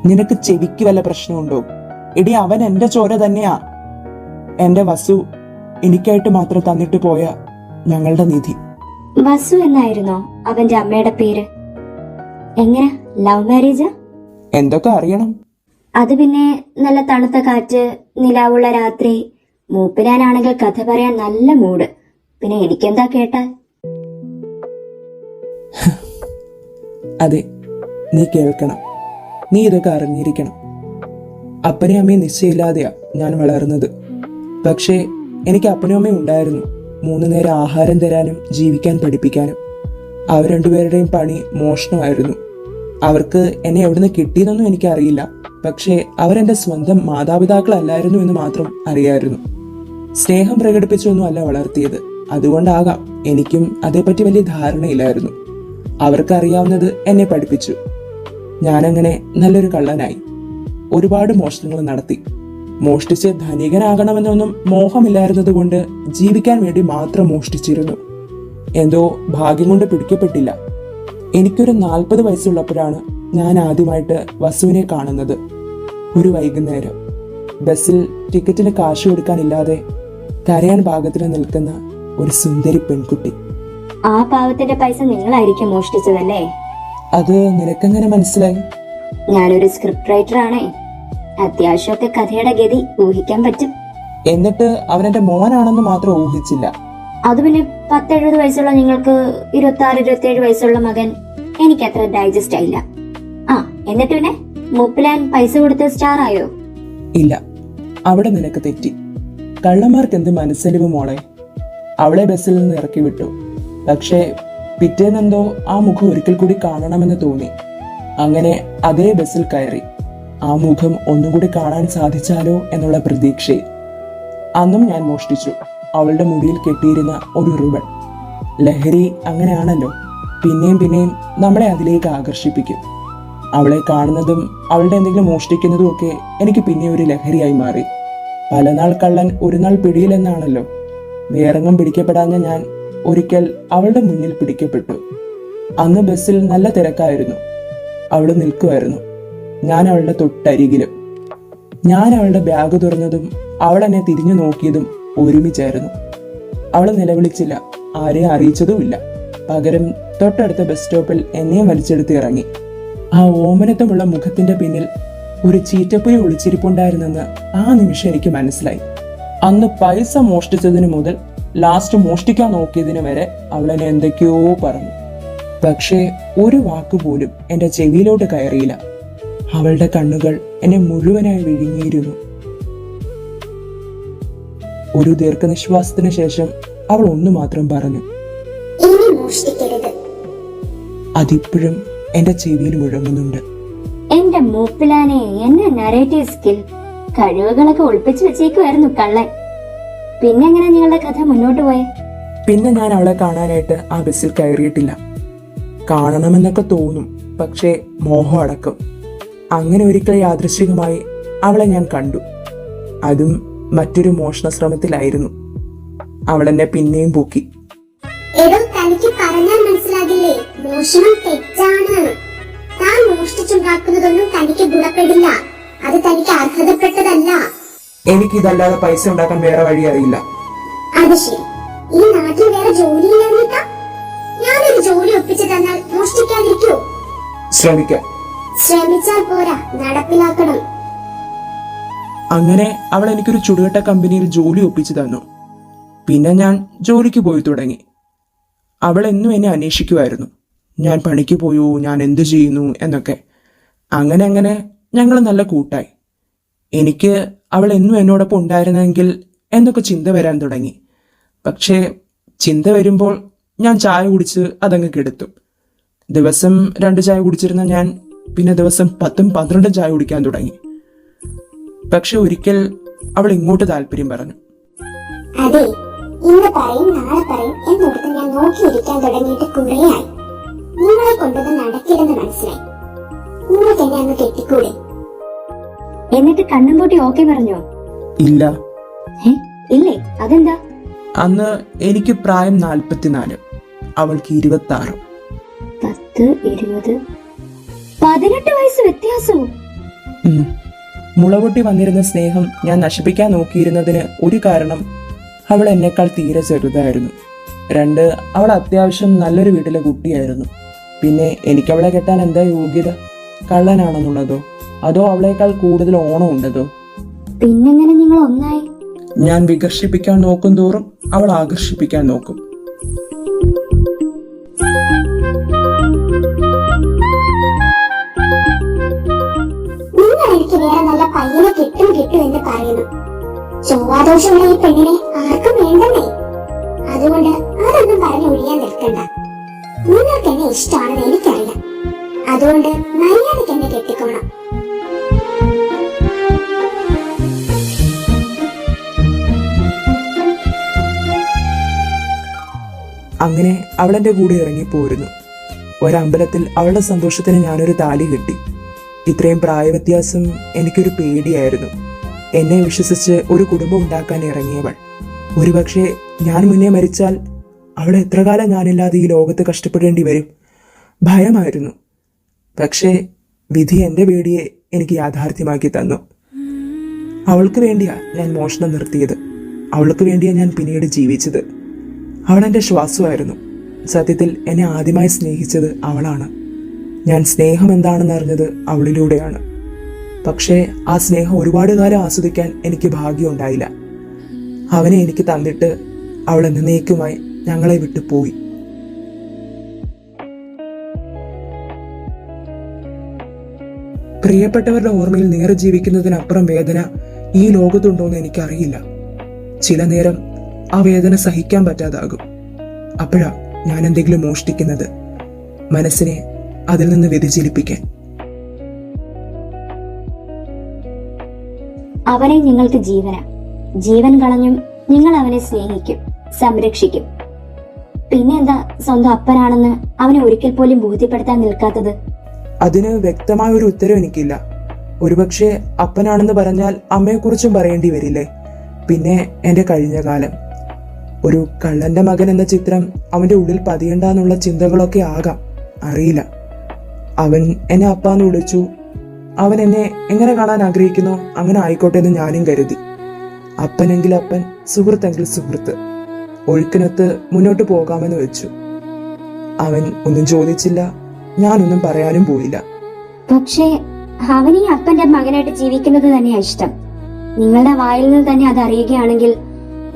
നിനക്ക് ചെവിക്ക് വല്ല പ്രശ്നമുണ്ടോ? എടി, അവൻ എന്റെ ചോര തന്നെയാ. എന്റെ വസു എനിക്കായിട്ട് മാത്രം തന്നിട്ട് പോയ ഞങ്ങളുടെ നിധി. വസു എന്നായിരുന്നോ അവന്റെ അമ്മയുടെ പേര്? എങ്ങനെ, ലവ് മാരേജാ? എന്തൊക്കെ അറിയണം? അത് പിന്നെ നല്ല തണുത്ത കാറ്റ്, നിലാവുള്ള രാത്രി, മൂപ്പിലാനാണെങ്കിൽ കഥ പറയാൻ നല്ല മൂഡ്. പിന്നെ എനിക്കെന്താ കേട്ടാൽ? അതെ, നീ കേൾക്കണം. നീ ഇതൊക്കെ അറിഞ്ഞിരിക്കണം. അപ്പനെയും അമ്മയും നിശ്ചയമില്ലാതെയാ ഞാൻ വളർന്നത്. പക്ഷേ എനിക്ക് അപ്പനും അമ്മയും ഉണ്ടായിരുന്നു. 3 നേരം ആഹാരം തരാനും ജീവിക്കാൻ പഠിപ്പിക്കാനും. അവർ രണ്ടുപേരുടെയും പണി മോഷണമായിരുന്നു. അവർക്ക് എന്നെ എവിടുന്ന് കിട്ടിയതെന്നും എനിക്കറിയില്ല. പക്ഷേ അവരെന്റെ സ്വന്തം മാതാപിതാക്കളല്ലായിരുന്നു എന്ന് മാത്രം അറിയായിരുന്നു. സ്നേഹം പ്രകടിപ്പിച്ചൊന്നും അല്ല വളർത്തിയത്. അതുകൊണ്ടാകാം എനിക്കും അതേപ്പറ്റി വലിയ ധാരണയില്ലായിരുന്നു. അവർക്കറിയാവുന്നത് എന്നെ പഠിപ്പിച്ചു. ഞാനങ്ങനെ നല്ലൊരു കള്ളനായി. ഒരുപാട് മോഷണങ്ങൾ നടത്തി. മോഷ്ടിച്ച് ധനികനാകണമെന്നൊന്നും മോഹമില്ലായിരുന്നത് കൊണ്ട് ജീവിക്കാൻ വേണ്ടി മാത്രം മോഷ്ടിച്ചിരുന്നു. എന്തോ ഭാഗ്യം കൊണ്ട് പിടിക്കപ്പെട്ടില്ല. എനിക്കൊരു 40 വയസ്സുള്ളപ്പോഴാണ് ഞാൻ ആദ്യമായിട്ട് വസുവിനെ കാണുന്നത്. ഒരു വൈകുന്നേരം ബസ്സിൽ ടിക്കറ്റിന് കാശ് കൊടുക്കാനില്ലാതെ കരയാൻ പാകത്തിന് നിൽക്കുന്ന ഒരു സുന്ദരി പെൺകുട്ടി. ആ പാവത്തിന്റെ പൈസ നിങ്ങളായിരിക്കും മോഷ്ടിച്ചതല്ലേ? അത് നിനക്കെങ്ങനെ മനസ്സിലായി? ഞാനൊരു സ്ക്രിപ്റ്റ് റൈറ്റർ ആണേ. അത്യാവശ്യമൊക്കെ കഥയുടെ ഗതി ഊഹിക്കാൻ പറ്റും. എന്നിട്ട് അവനെന്റെ മോനാണെന്ന് മാത്രം ഊഹിച്ചില്ല. അത് പിന്നെ 10-70 വയസ്സുള്ള നിങ്ങൾക്ക് 26-27 വയസ്സുള്ള മകൻ എനിക്ക് അത്ര ഡൈജസ്റ്റ് ആയില്ല. ആ, എന്നിട്ട് പിന്നെ മൂപ്പിലാൻ പൈസ കൊടുത്ത് സ്റ്റാർ ആയോ? ഇല്ല, അവിടെ നിനക്ക് തെറ്റി. കള്ളന്മാർക്ക് എന്ത് മനസ്സലിവ് മോളെ. അവളെ ബസ്സിൽ നിന്ന് ഇറക്കി വിട്ടു. പക്ഷേ പിറ്റേന്നെന്തോ ആ മുഖം ഒരിക്കൽ കൂടി കാണണമെന്ന് തോന്നി. അങ്ങനെ അതേ ബസ്സിൽ കയറി. ആ മുഖം ഒന്നുകൂടി കാണാൻ സാധിച്ചാലോ എന്നുള്ള പ്രതീക്ഷയിൽ അന്നും ഞാൻ മോഷ്ടിച്ചു അവളുടെ മുടിയിൽ കെട്ടിയിരുന്ന ഒരു റിബൺ. ലഹരി അങ്ങനെയാണല്ലോ, പിന്നെയും പിന്നെയും നമ്മളെ അതിലേക്ക് ആകർഷിപ്പിക്കും. അവളെ കാണുന്നതും അവളുടെ എന്തെങ്കിലും മോഷ്ടിക്കുന്നതും ഒക്കെ എനിക്ക് പിന്നെ ഒരു ലഹരിയായി മാറി. പലനാൾ കള്ളൻ ഒരു നാൾ പിടിയിലെന്നാണല്ലോ. വേറെങ്ങും പിടിക്കപ്പെടാഞ്ഞ ഞാൻ ഒരിക്കൽ അവളുടെ മുന്നിൽ പിടിക്കപ്പെട്ടു. അന്ന് ബസ്സിൽ നല്ല തിരക്കായിരുന്നു. അവൾ നിൽക്കുമായിരുന്നു. ഞാൻ അവളുടെ തൊട്ടരികിലും. ഞാൻ അവളുടെ ബാഗ് തുറന്നതും അവൾ എന്നെ തിരിഞ്ഞു നോക്കിയതും ഒരുമിച്ചായിരുന്നു. അവള് നിലവിളിച്ചില്ല, ആരെയും അറിയിച്ചതുമില്ല. പകരം തൊട്ടടുത്ത ബസ് സ്റ്റോപ്പിൽ എന്നെയും വലിച്ചെടുത്ത് ഇറങ്ങി. ആ ഓമനത്വമുള്ള മുഖത്തിന്റെ പിന്നിൽ ഒരു ചീറ്റപ്പുഴ ഒളിച്ചിരിപ്പുണ്ടായിരുന്നെന്ന് ആ നിമിഷം എനിക്ക് മനസ്സിലായി. അന്ന് പൈസ മോഷ്ടിച്ചതിന് മുതൽ ലാസ്റ്റ് മോഷ്ടിക്കാൻ നോക്കിയതിന് വരെ അവളെന്നെ എന്തൊക്കെയോ പറഞ്ഞു. പക്ഷേ ഒരു വാക്കുപോലും എന്റെ ചെവിയിലോട്ട് കയറിയില്ല. അവളുടെ കണ്ണുകൾ എന്നെ മുഴുവനായി വിഴുങ്ങിയിരുന്നു. ഒരു ദീർഘനിശ്വാസത്തിന് ശേഷം അവൾ ഒന്നു മാത്രം പറഞ്ഞു, ഇനി മോഷ്ടിക്കരുത്. അതിപ്പോഴും എന്റെ ചെവിയിൽ മുഴങ്ങുന്നുണ്ട്. എന്റെ മൂപ്പിലാനെ, എന്നെ നരേറ്റീവ് സ്കിൽ കഴിവുകളൊക്കെ ഒളിപ്പിച്ചു വെച്ചേക്കുമായിരുന്നു കള്ളൻ. പിന്നെ എങ്ങനെ നിങ്ങളുടെ കഥ മുന്നോട്ട് പോയെ? പിന്നെ ഞാൻ അവളെ കാണാനായിട്ട് ആ ബസ്സിൽ കയറിയിട്ടില്ല. കാണണമെന്നൊക്കെ തോന്നും, പക്ഷേ മോഹം അടക്കും. അങ്ങനെ ഒരിക്കൽ യാദൃശ്ചികമായി അവളെ ഞാൻ കണ്ടു. അതും മറ്റൊരു മോഷണ ശ്രമത്തിലായിരുന്നു. അവളെന്നെ പിന്നെയും പൊക്കി. എടോ, തനിക്ക് പറഞ്ഞാൽ മനസ്സിലാകില്ലേ? മോഷണം തെറ്റാണ്. താൻ മോഷ്ടിച്ചുണ്ടാക്കുന്നതൊന്നും തനിക്ക് ഗുണപ്പെടില്ല. അത് തനിക്ക് അർഹതപ്പെട്ടതല്ല. എനിക്കിതല്ലാതെ പൈസ ഉണ്ടാക്കാൻ വേറെ വഴി അറിയില്ല. അത് ശരി. ഈ നാട്ടിൽ വേറെ ജോലിയില്ലാന്നിട്ടാ? ഞാനൊരു ജോലി ഒപ്പിച്ചു തന്നാൽ മോഷ്ടിക്കാതിരിക്കോ? ശ്രമിക്കാം. ശ്രമിച്ചാൽ പോരാ, നടപ്പിലാക്കണം. അങ്ങനെ അവൾ എനിക്കൊരു ചുടുകട്ട കമ്പനിയിൽ ജോലി ഒപ്പിച്ചു തന്നു. പിന്നെ ഞാൻ ജോലിക്ക് പോയി തുടങ്ങി. അവൾ എന്നും എന്നെ അന്വേഷിക്കുമായിരുന്നു. ഞാൻ പണിക്ക് പോയോ, ഞാൻ എന്തു ചെയ്യുന്നു എന്നൊക്കെ. അങ്ങനെ അങ്ങനെ ഞങ്ങൾ നല്ല കൂട്ടായി. എനിക്ക് അവൾ എന്നും എന്നോടൊപ്പം ഉണ്ടായിരുന്നെങ്കിൽ എന്നൊക്കെ ചിന്ത വരാൻ തുടങ്ങി. പക്ഷേ ചിന്ത വരുമ്പോൾ ഞാൻ ചായ കുടിച്ച് അതങ്ങ് കെടുത്തും. ദിവസം 2 ചായ കുടിച്ചിരുന്ന ഞാൻ പിന്നെ ദിവസം 10ഉം 12ഉം ചായ കുടിക്കാൻ തുടങ്ങി. പക്ഷെ ഒരിക്കൽ അവൾ ഇങ്ങോട്ട് താല്പര്യം പറഞ്ഞു. അതെ, ഇന്ന് പറയും നാളെ പറയും എന്നോർത്ത് ഞാൻ നോക്കിയിരിക്കാൻ തുടങ്ങിയിട്ട് കുറേയായി. നിങ്ങളെ കൊണ്ടത് നടക്കില്ലെന്ന് മനസ്സിലായി. നിങ്ങൾക്ക് എന്നെ അങ്ങ് കെട്ടിക്കൂടെ? എന്നിട്ട് കണ്ണും പൂട്ടി ഓക്കെ പറഞ്ഞോ? ഇല്ല. ഇല്ലേ? അതെന്താ? അന്ന് എനിക്ക് പ്രായം 44, അവൾക്ക് 26. 10, 20, 18 വയസ്സ് വ്യത്യാസവും. മുളപൊട്ടി വന്നിരുന്ന സ്നേഹം ഞാൻ നശിപ്പിക്കാൻ നോക്കിയിരുന്നതിന് ഒരു കാരണം അവൾ എന്നെക്കാൾ തീരെ ചെറുതായിരുന്നു. 2, അവൾ അത്യാവശ്യം നല്ലൊരു വീട്ടിലെ കുട്ടിയായിരുന്നു. പിന്നെ എനിക്കവളെ കെട്ടാൻ എന്താ യോഗ്യത? കള്ളനാണെന്നുള്ളതോ, അതോ അവളേക്കാൾ കൂടുതൽ ഓണം ഉണ്ടതോ? പിന്നെങ്ങനെ നിങ്ങൾ ഒന്നായി? ഞാൻ വികർഷിപ്പിക്കാൻ നോക്കും തോറും അവൾ ആകർഷിപ്പിക്കാൻ നോക്കും. നിങ്ങൾ എനിക്ക് വേറെ നല്ല പയ്യനെ കിട്ടും എന്ന് പറയുന്നു. ചൊവ്വാദോഷമുള്ള ഈ പെണ്ണിനെ ആർക്കും വേണ്ടന്നേ. അതുകൊണ്ട് അതൊന്നും പറഞ്ഞു ഒഴിയാൻ നിൽക്കണ്ട. നിങ്ങൾക്ക് എന്നെ ഇഷ്ടമാണെന്ന് എനിക്കറിയാം. അതുകൊണ്ട് മര്യാദയ്ക്ക് എന്നെ കെട്ടിക്കോണം. അങ്ങനെ അവളെന്റെ കൂടെ ഇറങ്ങിപ്പോരുന്നു. ഒരമ്പലത്തിൽ അവളുടെ സന്തോഷത്തിന് ഞാനൊരു താലി കെട്ടി. ഇത്രയും പ്രായവ്യത്യാസം എനിക്കൊരു പേടിയായിരുന്നു. എന്നെ വിശ്വസിച്ച് ഒരു കുടുംബം ഉണ്ടാക്കാൻ ഇറങ്ങിയവൾ. ഒരുപക്ഷെ ഞാൻ മുന്നേ മരിച്ചാൽ അവൾ എത്ര കാലം ഞാനില്ലാതെ ഈ ലോകത്ത് കഷ്ടപ്പെടേണ്ടി വരും? ഭയമായിരുന്നു. പക്ഷേ വിധി എൻ്റെ പേടിയെ എനിക്ക് യാഥാർത്ഥ്യമാക്കി തന്നു. അവൾക്ക് വേണ്ടിയാ ഞാൻ മോഷണം നിർത്തിയത്. അവൾക്ക് വേണ്ടിയാ ഞാൻ പിന്നീട് ജീവിച്ചത്. അവളെൻ്റെ ശ്വാസമായിരുന്നു. സത്യത്തിൽ എന്നെ ആദ്യമായി സ്നേഹിച്ചത് അവളാണ്. ഞാൻ സ്നേഹം എന്താണെന്ന് അറിഞ്ഞത് അവളിലൂടെയാണ്. പക്ഷേ ആ സ്നേഹം ഒരുപാട് കാലം ആസ്വദിക്കാൻ എനിക്ക് ഭാഗ്യമുണ്ടായില്ല. അവനെ എനിക്ക് തന്നിട്ട് അവൾ എന്നേക്കുമായി ഞങ്ങളെ വിട്ടു പോയി. പ്രിയപ്പെട്ടവരുടെ ഓർമ്മയിൽ നേരെ ജീവിക്കുന്നതിനപ്പുറം വേദന ഈ ലോകത്തുണ്ടോയെന്ന് എനിക്കറിയില്ല. ചില നേരം ആ വേദന സഹിക്കാൻ പറ്റാതാകും. അപ്പോഴാ ഞാൻ എന്തെങ്കിലും മോഷ്ടിക്കുന്നത്, മനസ്സിനെ അതിൽ നിന്ന് വ്യതിചലിപ്പിക്കാൻ. അവനെ നിങ്ങൾക്ക് ജീവൻ കളഞ്ഞും നിങ്ങൾ അവനെ സ്നേഹിക്കും, സംരക്ഷിക്കും. പിന്നെന്താ സ്വന്തം അപ്പനാണെന്ന് അവനെ ഒരിക്കൽ പോലും ബോധ്യപ്പെടുത്താൻ നിൽക്കാത്തത്? അതിന് വ്യക്തമായ ഒരു ഉത്തരം എനിക്കില്ല. ഒരുപക്ഷെ അപ്പനാണെന്ന് പറഞ്ഞാൽ അമ്മയെക്കുറിച്ചും പറയേണ്ടി വരില്ലേ? പിന്നെ എൻ്റെ കഴിഞ്ഞ കാലം, ഒരു കള്ളന്റെ മകൻ എന്ന ചിത്രം അവന്റെ ഉള്ളിൽ പതിയണ്ടെന്നുള്ള ചിന്തകളൊക്കെ ആകാം, അറിയില്ല. അവൻ എന്നെ അപ്പാന്ന് വിളിച്ചു. അവൻ എന്നെ എങ്ങനെ കാണാൻ ആഗ്രഹിക്കുന്നോ അങ്ങനെ ആയിക്കോട്ടെ എന്ന് ഞാനും കരുതി. അപ്പനെങ്കിൽ അപ്പൻ, സുഹൃത്തെങ്കിൽ സുഹൃത്ത്. ഒഴുക്കിനൊത്ത് മുന്നോട്ട് പോകാമെന്ന് വെച്ചു. അവൻ ഒന്നും ചോദിച്ചില്ല, ഞാനൊന്നും പറയാനും പോയില്ല. പക്ഷേ അവൻ ഈ അപ്പന്റെ മകനായിട്ട് ജീവിക്കുന്നത് തന്നെയാ ഇഷ്ടം. നിങ്ങളുടെ വായിൽ നിന്ന് തന്നെ അത് അറിയുകയാണെങ്കിൽ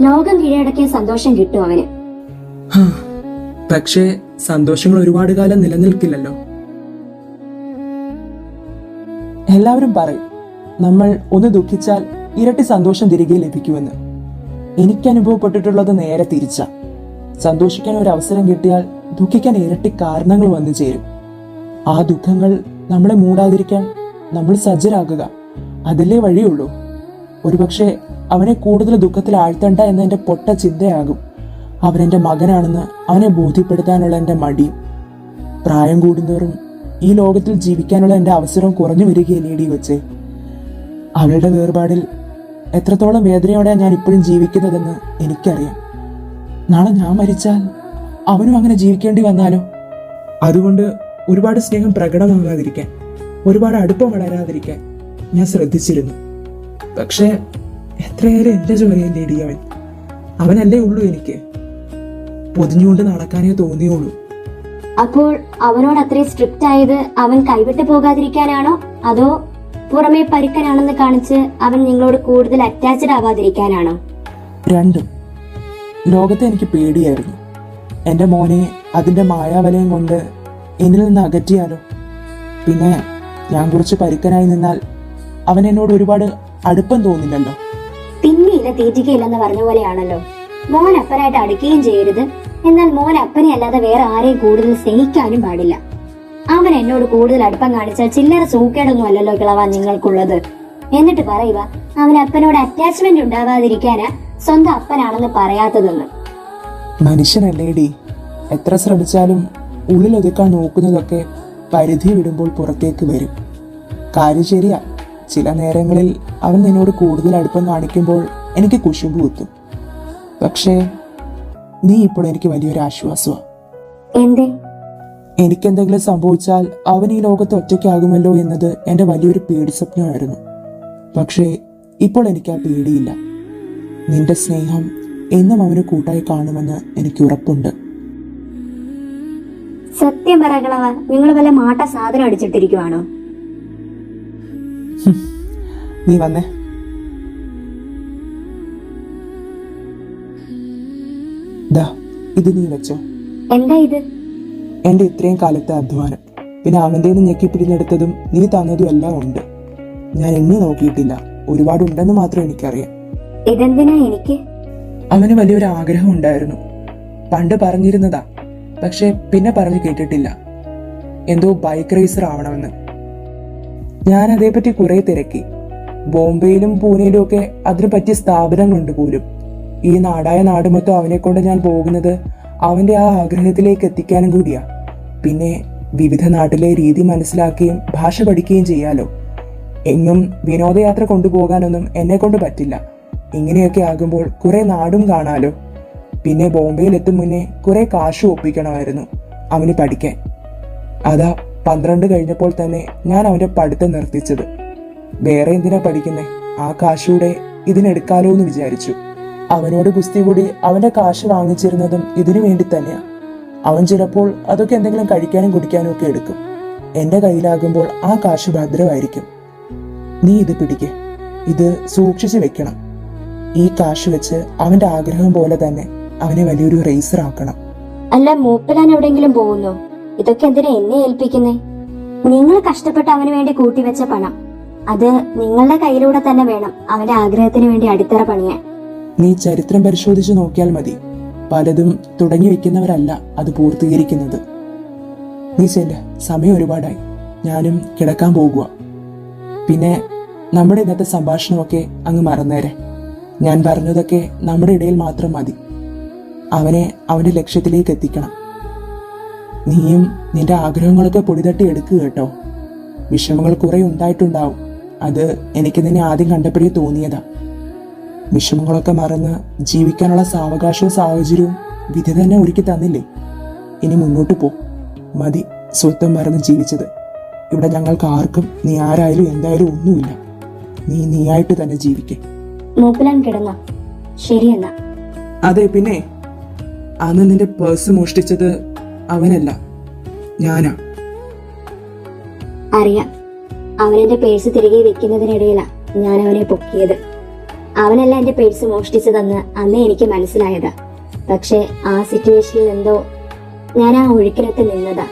ലോകം കീഴടക്കിയ സന്തോഷം കിട്ടും അവന്. പക്ഷേ സന്തോഷങ്ങൾ ഒരുപാട് കാലം നിലനിൽക്കില്ലല്ലോ. എല്ലാവരും പറയും നമ്മൾ ഒന്ന് ദുഃഖിച്ചാൽ ഇരട്ടി സന്തോഷം തിരികെ ലഭിക്കുമെന്ന്. എനിക്ക് അനുഭവപ്പെട്ടിട്ടുള്ളത് നേരെ തിരിച്ച. സന്തോഷിക്കാൻ ഒരു അവസരം കിട്ടിയാൽ ദുഃഖിക്കാൻ ഇരട്ടി കാരണങ്ങൾ വന്നു ചേരും. ആ ദുഃഖങ്ങൾ നമ്മളെ മൂടാതിരിക്കാൻ നമ്മൾ സജ്ജരാകുക, അതിലേ വഴിയുള്ളൂ. ഒരുപക്ഷെ അവനെ കൂടുതൽ ദുഃഖത്തിൽ ആഴ്ത്തണ്ട എന്ന എൻ്റെ പൊട്ട ചിന്തയാകും അവനെൻ്റെ മകനാണെന്ന് അവനെ ബോധ്യപ്പെടുത്താനുള്ള എൻ്റെ മടിയും. പ്രായം കൂടുന്തോറും ഈ ലോകത്തിൽ ജീവിക്കാനുള്ള എൻ്റെ അവസരം കുറഞ്ഞു വരികയല്ലേടി വെച്ച്. അവളുടെ വേർപാടിൽ എത്രത്തോളം വേദനയോടെയാണ് ഞാൻ ഇപ്പോഴും ജീവിക്കുന്നതെന്ന് എനിക്കറിയാം. നാളെ ഞാൻ മരിച്ചാൽ അവനും അങ്ങനെ ജീവിക്കേണ്ടി വന്നാലോ? അതുകൊണ്ട് ഒരുപാട് സ്നേഹം പ്രകടമാകാതിരിക്കാൻ, ഒരുപാട് അടുപ്പം വളരാതിരിക്കാൻ ഞാൻ ശ്രദ്ധിച്ചിരുന്നു. പക്ഷേ എത്രയേറെ എൻ്റെ ജോലിയല്ലേടി അവനല്ലേ ഉള്ളൂ എനിക്ക്. പൊതിഞ്ഞുകൊണ്ട് നടക്കാനേ തോന്നിയുള്ളൂ. അപ്പോൾ അവനോട് അത്രയും സ്ട്രിക്റ്റ് ആയത് അവൻ കൈവിട്ട് പോകാതിരിക്കാനാണോ, അതോ പുറമേ പരുക്കനാണെന്ന് കാണിച്ച് അവൻ നിങ്ങളോട് കൂടുതൽ അറ്റാച്ച്ഡ് ആവാതിരിക്കാനാണോ? രണ്ടും. ലോകത്തെ എനിക്ക് പേടിയായിരുന്നു. എൻ്റെ മോനെ അതിൻ്റെ മായാവലയം കൊണ്ട് എന്നിൽ നിന്ന് അകറ്റിയാലോ? പിന്നെ ഞാൻ കുറച്ച് പരുക്കനായി നിന്നാൽ അവൻ എന്നോട് ഒരുപാട് അടുപ്പം തോന്നില്ലല്ലോ. തിന്നിയില്ല തീറ്റിക്കയില്ലെന്ന് പറഞ്ഞ പോലെയാണല്ലോ. മോൻ അപ്പനായിട്ട് അടുക്കുകയും ചെയ്യരുത്, എന്നാൽ മോൻ അപ്പനെ അല്ലാതെ വേറെ ആരെയും കൂടുതൽ സ്നേഹിക്കാനും പാടില്ല. അവൻ എന്നോട് കൂടുതൽ അടുപ്പം കാണിച്ചാൽ ചില്ലറ സൂക്കേടൊന്നും അല്ലല്ലോ കിളവാൻ നിങ്ങൾക്കുള്ളത്. എന്നിട്ട് പറയുക അവൻ അപ്പനോട് അറ്റാച്ച്മെന്റ് ഉണ്ടാവാതിരിക്കാനാ സ്വന്തം അപ്പനാണെന്ന് പറയാത്തതെന്ന്. മനുഷ്യനല്ലേടി, എത്ര ശ്രമിച്ചാലും ഉള്ളിലൊതുക്കാൻ നോക്കുന്നതൊക്കെ പരിധി വിടുമ്പോൾ പുറത്തേക്ക് വരും. കാര്യം ശരിയാ, ചില നേരങ്ങളിൽ അവൻ നിന്നോട് കൂടുതൽ അടുപ്പം കാണിക്കുമ്പോൾ എനിക്ക് കുശുമ്പ് കുത്തും. പക്ഷേ നീ ഇപ്പോൾ എനിക്ക് വലിയൊരു ആശ്വാസമാണ്. എന്തേ? എനിക്കെന്തെങ്കിലും സംഭവിച്ചാൽ അവൻ ഈ ലോകത്ത് ഒറ്റയ്ക്കാകുമല്ലോ എന്നത് എൻ്റെ വലിയൊരു പേടി സ്വപ്നമായിരുന്നു. പക്ഷേ ഇപ്പോൾ എനിക്ക് ആ പേടിയില്ല. നിന്റെ സ്നേഹം എന്നും അവന് കൂട്ടായി കാണുമെന്ന് എനിക്ക് ഉറപ്പുണ്ട്. സത്യം പറകളവ, നിങ്ങൾ വല്ല മാട്ട സാധനം അടിച്ചിട്ടിരിക്കുവാണോ? നീ വന്നേ. ദാ ഇത് നീ വെച്ചോ. എന്താ ഇത്? എൻ്റെ ഇത്രയും കാലത്തെ അധ്വാനം, പിന്നെ അവൻ്റെ ഞെക്കി പിടിഞ്ഞെടുത്തതും നീ തന്നതും എല്ലാം ഉണ്ട്. ഞാൻ എണ്ണി നോക്കിയിട്ടില്ല, ഒരുപാടുണ്ടെന്ന് മാത്രം എനിക്കറിയാം. ഇതെന്തിനാ എനിക്ക്? അവന് വലിയൊരു ആഗ്രഹം ഉണ്ടായിരുന്നു. പണ്ട് പറഞ്ഞിരുന്നതാ, പക്ഷെ പിന്നെ പറഞ്ഞു കേട്ടിട്ടില്ല. എന്തോ ബൈക്ക് റേസർ ആവണമെന്ന്. ഞാൻ അതേപ്പറ്റി കുറെ തിരക്കി. ബോംബെയിലും പൂനെയിലും ഒക്കെ അതിന് പറ്റിയ സ്ഥാപനങ്ങളുണ്ട് പോലും. ഈ നാടായ നാട് മൊത്തം അവനെ കൊണ്ട് ഞാൻ പോകുന്നത് അവന്റെ ആ ആഗ്രഹത്തിലേക്ക് എത്തിക്കാനും കൂടിയാ. പിന്നെ വിവിധ നാട്ടിലെ രീതി മനസ്സിലാക്കുകയും ഭാഷ പഠിക്കുകയും ചെയ്യാലോ. എങ്ങും വിനോദയാത്ര കൊണ്ടുപോകാനൊന്നും എന്നെ കൊണ്ട് പറ്റില്ല. ഇങ്ങനെയൊക്കെ ആകുമ്പോൾ കുറെ നാടും കാണാലോ. പിന്നെ ബോംബെയിൽ എത്തും മുന്നേ കുറെ കാശ് ഒപ്പിക്കണമായിരുന്നു അവന് പഠിക്കാൻ. അതാ 12 കഴിഞ്ഞപ്പോൾ തന്നെ ഞാൻ അവന്റെ പഠിത്തം നിർത്തിച്ചത്. വേറെ എന്തിനാ പഠിക്കുന്നേ, ആ കാശൂടെ ഇതിനെടുക്കാലോ എന്ന് വിചാരിച്ചു. അവനോട് കുസ്തി കൂടി അവന്റെ കാശ് വാങ്ങിച്ചിരുന്നതും ഇതിനു വേണ്ടി തന്നെയാ. അവൻ ചിലപ്പോൾ അതൊക്കെ എന്തെങ്കിലും കഴിക്കാനും കുടിക്കാനും ഒക്കെ എടുക്കും. എന്റെ കയ്യിലാകുമ്പോൾ ആ കാശ് ഭദ്രമായിരിക്കും. നീ ഇത് പിടിക്ക്, ഇത് സൂക്ഷിച്ചു വെക്കണം. ഈ കാശ് വെച്ച് അവന്റെ ആഗ്രഹം പോലെ തന്നെ അവനെ വലിയൊരു റേസർ ആക്കണം. അല്ല, മൂപ്പലാൻ എവിടെയെങ്കിലും പോകുന്നു? ഇതൊക്കെ എന്തിനാ എന്നെ ഏൽപ്പിക്കുന്നേ? നിങ്ങൾ കഷ്ടപ്പെട്ട് അവന് വേണ്ടി കൂട്ടിവെച്ച പണം, അത് നിങ്ങളുടെ കയ്യിലൂടെ തന്നെ വേണം അവന്റെ ആഗ്രഹത്തിന് വേണ്ടി അടിത്തറ പണിയാൻ. നീ ചരിത്രം പരിശോധിച്ച് നോക്കിയാൽ മതി. പലതും തുടങ്ങി വെക്കുന്നവരല്ല അത് പൂർത്തീകരിക്കുന്നത്. നീ ചെല്ല്, സമയം ഒരുപാടായി. ഞാനും കിടക്കാൻ പോകുക. പിന്നെ നമ്മുടെ ഇന്നത്തെ സംഭാഷണമൊക്കെ അങ്ങ് മറന്നേരെ. ഞാൻ പറഞ്ഞതൊക്കെ നമ്മുടെ ഇടയിൽ മാത്രം മതി. അവനെ അവന്റെ ലക്ഷ്യത്തിലേക്ക് എത്തിക്കണം. നീയും നിന്റെ ആഗ്രഹങ്ങളൊക്കെ പൊടിതട്ടി എടുക്കുക കേട്ടോ. വിഷമങ്ങൾ കുറെ ഉണ്ടായിട്ടുണ്ടാവും. അത് എനിക്ക് നിന്നെ ആദ്യം കണ്ടപ്പോഴേ തോന്നിയതാ. വിഷമങ്ങളൊക്കെ മറന്ന് ജീവിക്കാനുള്ള സാവകാശവും സാഹചര്യവും വിധി തന്നെ ഒരുക്കി തന്നില്ലേ. ഇനി മുന്നോട്ട് പോ. മതി സ്വത്തം മറന്ന് ജീവിച്ചത്. ഇവിടെ ഞങ്ങൾക്ക് ആർക്കും നീ ആരായാലും എന്തായാലും ഒന്നുമില്ല. നീയായിട്ട് തന്നെ ജീവിക്കേ. മൂപ്പലാൻ കിടന്ന ശരിയെന്നാ. അതെ, പിന്നെ അന്ന് നിന്റെ പേഴ്സ് മോഷ്ടിച്ചത് അവനല്ല, ഞാനാ. അറിയാം, അവനെന്റെ പേഴ്സ് തിരികെ വെക്കുന്നതിനിടയിലാ ഞാൻ അവനെ പൊക്കിയത്. അവനല്ല എന്റെ പേഴ്സ് മോഷ്ടിച്ചതെന്ന് അന്നേ എനിക്ക് മനസ്സിലായതാ. പക്ഷെ ആ സിറ്റുവേഷനിൽ എന്തോ ഞാൻ ആ ഒഴുക്കിനൊത്ത് നിന്നതാ.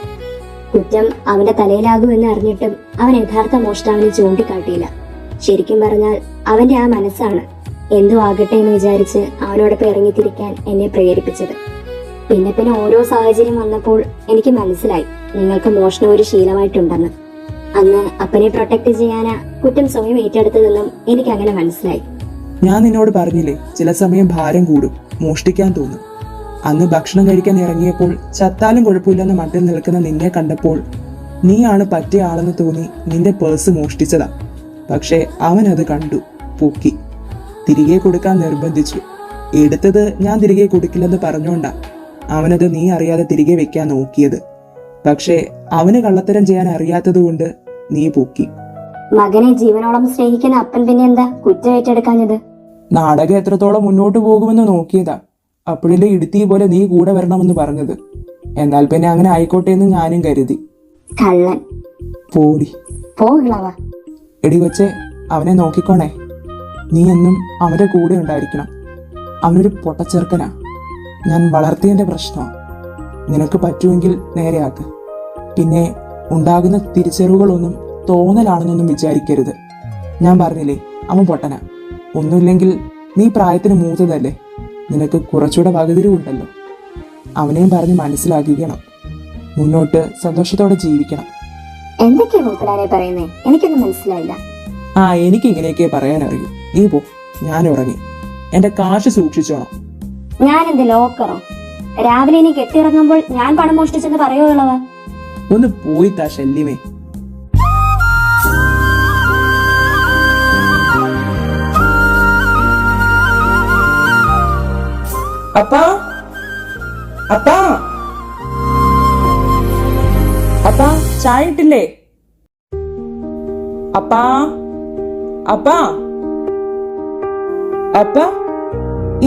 കുറ്റം അവന്റെ തലയിലാകുമെന്ന് അറിഞ്ഞിട്ടും അവൻ യഥാർത്ഥ മോഷ്ടാവിനെ ചൂണ്ടിക്കാട്ടിയില്ല. ശരിക്കും പറഞ്ഞാൽ അവന്റെ ആ മനസ്സാണ് എന്തോ ആകട്ടെ എന്ന് വിചാരിച്ച് അവനോടൊപ്പം ഇറങ്ങിത്തിരിക്കാൻ എന്നെ പ്രേരിപ്പിച്ചത്. പിന്നെ ഓരോ സാഹചര്യം വന്നപ്പോൾ എനിക്ക് മനസ്സിലായി നിങ്ങൾക്ക് മോഷണം ഒരു ശീലമായിട്ടുണ്ടെന്ന്. അന്ന് അപ്പനെ പ്രൊട്ടക്ട് ചെയ്യാനാ കുറ്റം സ്വയം ഏറ്റെടുത്തതെന്നും എനിക്ക് അങ്ങനെ മനസ്സിലായി. ഞാൻ നിന്നോട് പറഞ്ഞില്ലേ, ചില സമയം ഭാരം കൂടും, മോഷ്ടിക്കാൻ തോന്നും. അന്ന് ഭക്ഷണം കഴിക്കാൻ ഇറങ്ങിയപ്പോൾ ചത്താലും കുഴപ്പമില്ലെന്ന് മട്ടിൽ നിൽക്കുന്ന നിന്നെ കണ്ടപ്പോൾ നീയാണ് പറ്റിയ ആളെന്ന് തോന്നി നിന്റെ പേഴ്സ് മോഷ്ടിച്ചതാ. പക്ഷെ അവൻ അത് കണ്ടു, പൊക്കി, തിരികെ കൊടുക്കാൻ നിർബന്ധിച്ചു. എടുത്തത് ഞാൻ തിരികെ കൊടുക്കില്ലെന്ന് പറഞ്ഞോണ്ടാ അവനത് നീ അറിയാതെ തിരികെ വെക്കാൻ നോക്കിയത്. പക്ഷേ അവന് കള്ളത്തരം ചെയ്യാൻ അറിയാത്തത് കൊണ്ട് നീ പൊക്കി. മകനെ ജീവനോളം സ്നേഹിക്കുന്ന അപ്പൻ പിന്നെ എന്താ കുറ്റം ഏറ്റെടുക്കാഞ്ഞത്? നാടകം എത്രത്തോളം മുന്നോട്ട് പോകുമെന്ന് നോക്കിയതാ. അപ്പോഴല്ലേ ഇടുത്തി പോലെ നീ കൂടെ വരണമെന്ന് പറഞ്ഞത്. എന്നാൽ പിന്നെ അങ്ങനെ ആയിക്കോട്ടെ എന്ന് ഞാനും കരുതി. കള്ളൻ. പോടി പോകളവാ. എടി കൊച്ചെ, അവനെ നോക്കിക്കോണേ. നീ എന്നും അവന്റെ കൂടെ ഉണ്ടായിരിക്കണം. അവനൊരു പൊട്ടച്ചെറുക്കനാ. ഞാൻ വളർത്തിയതിന്റെ പ്രശ്നമാണ്. നിനക്ക് പറ്റുമെങ്കിൽ നേരെയാക്ക്. പിന്നെ ഉണ്ടാകുന്ന തിരിച്ചറിവുകളൊന്നും തോന്നലാണെന്നൊന്നും വിചാരിക്കരുത്. ഞാൻ പറഞ്ഞില്ലേ, അവൻ പൊട്ടനാ. ഒന്നുമില്ലെങ്കിൽ നീ പ്രായത്തിന് മൂത്തതല്ലേ, നിനക്ക് കുറച്ചുകൂടെ വകതിരിവുണ്ടല്ലോ. അവനെയും പറഞ്ഞ് മനസ്സിലാക്കിക്കണം. മുന്നോട്ട് സന്തോഷത്തോടെ ജീവിക്കണം. എന്തൊക്കെയാ മൂപ്പനാരെ പറയുന്നേ? എനിക്കൊന്നും മനസ്സിലായില്ല. എനിക്ക് ഇങ്ങനെയൊക്കെ പറയാൻ അറിയൂ. നീ പോ, ഞാൻ ഉറങ്ങി. എന്റെ കാശ് സൂക്ഷിച്ചോണം. ഞാൻ എന്ത് ലോക്കറോ? രാവിലെ ഇനി കെട്ടിറങ്ങുമ്പോൾ ഞാൻ പണം മോഷ്ടിച്ചെന്ന് പറയുള്ളവ. ഒന്ന് പോയി താ ശല്യമേ. അപ്പാ, അപ്പാ, അപ്പാ, ചായ ഇട്ടില്ലേ? അപ്പാ, അപ്പാ, അപ്പാ,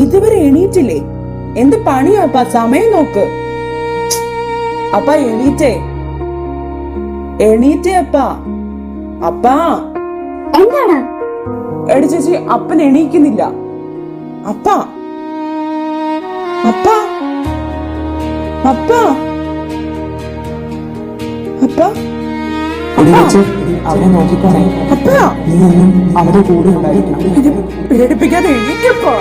ഇതുവരെ എണീറ്റില്ലേ? എന്ത് പണിയാ അപ്പാ? സമയം നോക്ക്. അപ്പാ എണീറ്റേ, എണീറ്റേ അപ്പാ. അപ്പാ, എന്താണ്? എടി ചേച്ചി, അപ്പൻ എണീക്കുന്നില്ല. അപ്പാ, അപ്പാ, അപ്പാ, അപ്പാ, അവനെ നോക്കിക്കോണേ. അപ്പാ, നീ എന്നും അവരുടെ കൂടെ ഉണ്ടായിരിക്കണം. പേടിപ്പിക്കാതെ എണീക്കപ്പാ.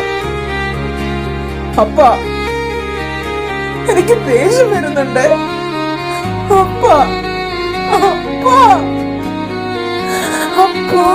അപ്പാ, എനിക്ക് ദേഷ്യം വരുന്നുണ്ട്. അപ്പാ, അപ്പാ, അപ്പാ.